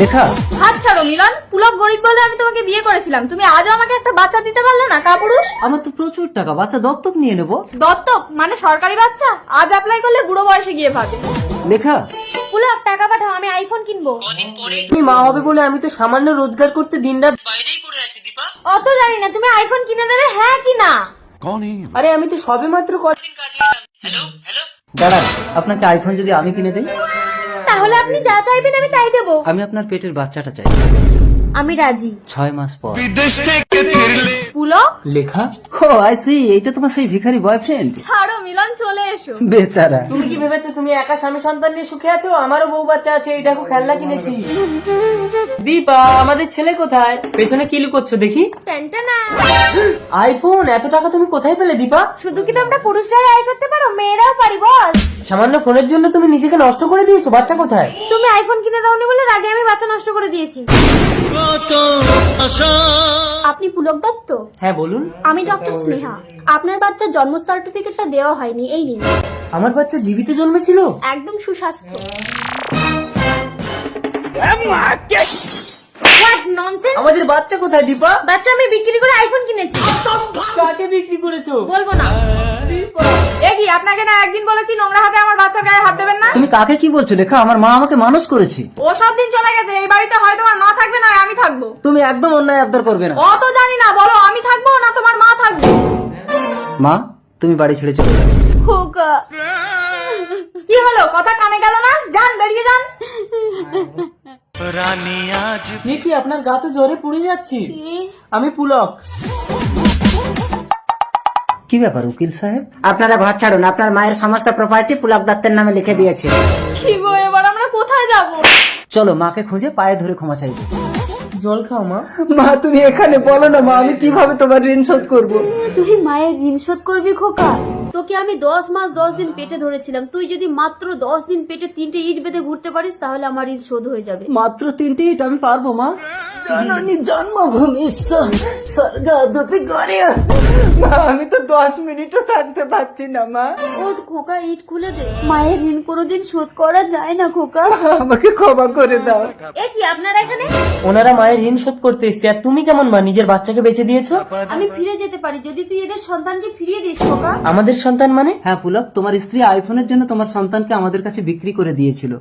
লেখা। হাত ছাড়ো মিলন, পুলক গরিব বলে আমি তোমাকে বিয়ে করেছিলাম, তুমি আজও আমাকে একটা বাচ্চা দিতে পারলে না কাপুরুষ। আমার তো প্রচুর টাকা, বাচ্চা দত্তক নিয়ে নেবো। দত্তক মানে সরকারি বাচ্চা? আজ অ্যাপ্লাই করলে বুড়ো বয়সে গিয়ে পাবে। লেখা। পুলক টাকা পাঠাও, আমি আইফোন কিনবো। তুমি মা হবে বলে আমি তো সামান্য রোজগার করতে দিনরাত বাইরেই পড়ে আছি দীপা। অত জানি না, তুমি আইফোন কিনে দেবে হ্যাঁ কি না? আরে আমি তো সবে মাত্র কদিন কাজে এলাম। হ্যালো হ্যালো দাঁড়ান, আপনাকে আইফোন যদি আমি কিনে দেই? তাহলে আপনি যা চাইবেন আমি তাই দেবো। আমি আপনার পেটের বাচ্চাটা চাই, আমি রাজি। 6 মাস পর। পুলক লেখা। ও আই সি, এইটা তোমার সেই ভিখারি বয়ফ্রেন্ড। ছাড়ো মিলন, চলে এসো। বেচারা। তুমি কি ভেবেছো তুমি একা স্বামী সন্তান নিয়ে সুখে আছো? আমারও বউ বাচ্চা আছে, এই দেখো খেলনা কিনেছি। দীপা আমাদের ছেলে কোথায়? পেছনে কি লুকোচ্ছো দেখি? টেনটেনা। আইফোন এত টাকা তুমি কোথায় পেলে দীপা? শুধু কি তোমরা পুরুষরাই আয় করতে পারো, মেয়েরাও পারি বস। সামান্য ফোনের জন্য তুমি নিজেকে নষ্ট করে দিয়েছো। বাচ্চা কোথায়? তুমি আইফোন কিনে দাওনি বলে রাগে আমি বাচ্চা নষ্ট করে দিয়েছি। আপনি পুলক দত্ত? হ্যাঁ বলুন। আমি ডক্টর স্নেহা। আপনার বাচ্চার জন্ম সার্টিফিকেটটা দেওয়া হয়নি, এই নিন। আমার বাচ্চা জীবিত জন্মেছিল? একদম সুস্বাস্থ্য। What nonsense! আমাদের বাচ্চা কোথায় দীপা? বাচ্চা আমি বিক্রি করে আইফোন কিনেছি। কাকে বিক্রি করেছো? বলবো না। এ কি, আপনাকে না একদিন বলেছি নোংরা হাতে আমার বাচ্চার গায়ে হাত দেবেন না? তুমি কাকে কি বলছো লেখা? আমার মা আমাকে মানুষ করেছে। ও সব দিন চলে গেছে, এই বাড়িতে হয় তোমার মা থাকবে না আমি থাকবো। তুমি একদম অন্যায় আবদার করবে না। অত জানি না, বলো আমি থাকবো না তোমার মা থাকবে? মা, তুমি বাড়ি ছেড়ে চলে যাও। খোকা। কি হলো, কথা কানে গেল না? যান, বেরিয়ে যান। এ কি আপনার গা তো জ্বরে পুড়ে যাচ্ছি। আমি পুলক। কি ব্যাপার উকিল সাহেব? আপনারা ঘর ছাড়ুন, আপনার মায়ের সমস্ত প্রপার্টি পুলক দত্তের নামে লিখে দিয়েছে। কি গো, এবার আমরা কোথায় যাব? চলো মাকে খুঁজে পায়ে ধরে ক্ষমা চাইবো। জল খাও মা। মা তুমি এখানে বলো না মা, আমি কিভাবে তোমার ঋণ শোধ করবো? তুই মায়ের ঋণ শোধ করবি খোকা? তোকে আমি 10 মাস 10 দিন পেটে ধরেছিলাম, তুই যদি মাত্র 10 দিন পেটে 3টে ইট বেঁধে ঘুরতে পারিস তাহলে আমার ঋণ শোধ হয়ে যাবে। মাত্র 3টে ইট আমি পারবো মা। জননী জন্মভূমি স্বর্গাদপি করে। মা আমি তো 10 মিনিটও থাকতে পারছি না মা। ওর খোকা, ইট খুলে দে। মায়ের ঋণ কোনোদিন শোধ করা যায় না খোকা। আমাকে ক্ষমা করে দাও। এ কি আপনারা এখানে? ওনারা মায়ের ঋণ শোধ করতে এসছে, আর তুমি কেমন মা নিজের বাচ্চাকে বেঁচে দিয়েছো? আমি ফিরে যেতে পারি যদি তুই এদের সন্তানকে ফিরিয়ে দিস খোকা। আমাদের সন্তান মানে? হ্যাঁ পুলক, তোমার স্ত্রী আইফোনের জন্য তোমার সন্তানকে আমাদের কাছে বিক্রি করে দিয়েছিল।